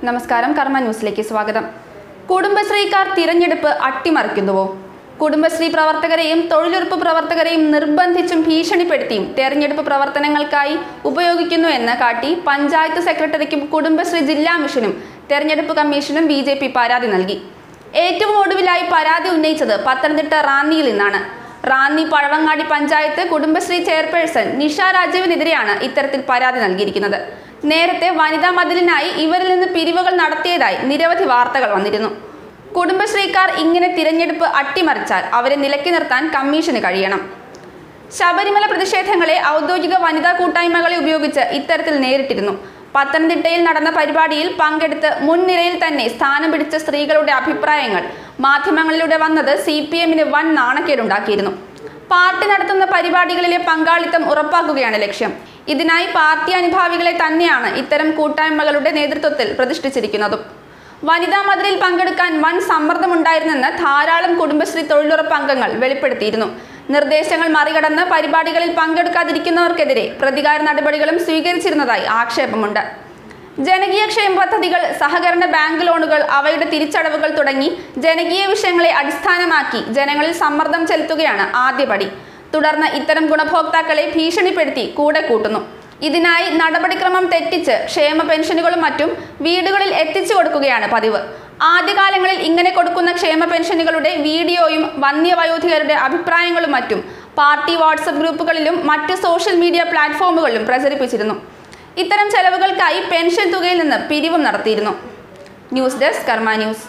നമസ്കാരം, കർമ്മ ന്യൂസിലേക്ക് സ്വാഗതം. കുടുംബശ്രീക്കാർ തിരഞ്ഞെടുപ്പ് അട്ടിമറിക്കുന്നുവോ? കുടുംബശ്രീ പ്രവർത്തകരെയും തൊഴിലുറപ്പ് പ്രവർത്തകരെയും നിർബന്ധിച്ചും ഭീഷണിപ്പെടുത്തിയും തെരഞ്ഞെടുപ്പ് പ്രവർത്തനങ്ങൾക്കായി ഉപയോഗിക്കുന്നു എന്ന് കാട്ടി പഞ്ചായത്ത് സെക്രട്ടറിക്കും കുടുംബശ്രീ ജില്ലാ മിഷനും തെരഞ്ഞെടുപ്പ് കമ്മീഷനും BJP പരാതി നൽകി. ഏറ്റവും ഒടുവിലായി പരാതി ഉന്നയിച്ചത് പത്തനംതിട്ട റാന്നിയിൽ നിന്നാണ്. റാന്നി പഴവങ്ങാടി പഞ്ചായത്ത് കുടുംബശ്രീ ചെയർപേഴ്സൺ നിഷ രാജീവിനെതിരെയാണ് ഇത്തരത്തിൽ പരാതി നൽകിയിരിക്കുന്നത്. നേരത്തെ വനിതാ മതിലിനായി ഇവരിൽ നിന്ന് പിരിവുകൾ നടത്തിയതായി നിരവധി വാർത്തകൾ വന്നിരുന്നു. കുടുംബശ്രീക്കാർ ഇങ്ങനെ തിരഞ്ഞെടുപ്പ് അട്ടിമറിച്ചാൽ അവരെ നിലയ്ക്ക് നിർത്താൻ കമ്മീഷന് കഴിയണം. ശബരിമല പ്രതിഷേധങ്ങളെ ഔദ്യോഗിക വനിതാ കൂട്ടായ്മകളെ ഉപയോഗിച്ച് ഇത്തരത്തിൽ നേരിട്ടിരുന്നു. പത്തനംതിട്ടയിൽ നടന്ന പരിപാടിയിൽ പങ്കെടുത്ത് മുൻനിരയിൽ തന്നെ സ്ഥാനം പിടിച്ച സ്ത്രീകളുടെ അഭിപ്രായങ്ങൾ മാധ്യമങ്ങളിലൂടെ വന്നത് CPMന് വൻ നാണക്കേടുണ്ടാക്കിയിരുന്നു. പാർട്ടി നടത്തുന്ന പരിപാടികളിലെ പങ്കാളിത്തം ഉറപ്പാക്കുകയാണ് ലക്ഷ്യം. ഇതിനായി പാർട്ടി അനുഭാവികളെ തന്നെയാണ് ഇത്തരം കൂട്ടായ്മകളുടെ നേതൃത്വത്തിൽ പ്രതിഷ്ഠിച്ചിരിക്കുന്നതും. വനിതാ മതിലിൽ പങ്കെടുക്കാൻ വൻ സമ്മർദ്ദമുണ്ടായിരുന്നെന്ന് ധാരാളം കുടുംബശ്രീ തൊഴിലുറപ്പ് അംഗങ്ങൾ വെളിപ്പെടുത്തിയിരുന്നു. നിർദ്ദേശങ്ങൾ മറികടന്ന് പരിപാടികളിൽ പങ്കെടുക്കാതിരിക്കുന്നവർക്കെതിരെ പ്രതികാര നടപടികളും സ്വീകരിച്ചിരുന്നതായി ആക്ഷേപമുണ്ട്. ജനകീയ ക്ഷേമ പദ്ധതികൾ, സഹകരണ ബാങ്ക് ലോണുകൾ, അവയുടെ തിരിച്ചടവുകൾ തുടങ്ങി ജനകീയ വിഷയങ്ങളെ അടിസ്ഥാനമാക്കി ജനങ്ങളിൽ സമ്മർദ്ദം ചെലുത്തുകയാണ് ആദ്യപടി. തുടർന്ന് ഇത്തരം ഗുണഭോക്താക്കളെ ഭീഷണിപ്പെടുത്തി കൂടെ കൂട്ടുന്നു. ഇതിനായി നടപടിക്രമം തെറ്റിച്ച് ക്ഷേമ പെൻഷനുകളും മറ്റും വീടുകളിൽ എത്തിച്ചു കൊടുക്കുകയാണ് പതിവ്. ആദ്യകാലങ്ങളിൽ ഇങ്ങനെ കൊടുക്കുന്ന ക്ഷേമ പെൻഷനുകളുടെ വീഡിയോയും വന്യവയോധികരുടെ അഭിപ്രായങ്ങളും മറ്റും പാർട്ടി വാട്സപ്പ് ഗ്രൂപ്പുകളിലും മറ്റ് സോഷ്യൽ മീഡിയ പ്ലാറ്റ്ഫോമുകളിലും പ്രചരിപ്പിച്ചിരുന്നു. ഇത്തരം ചെലവുകൾക്കായി പെൻഷൻ തുകയിൽ നിന്ന് പിരിവും നടത്തിയിരുന്നു. ന്യൂസ് ഡെസ്ക്, കർമ്മ ന്യൂസ്.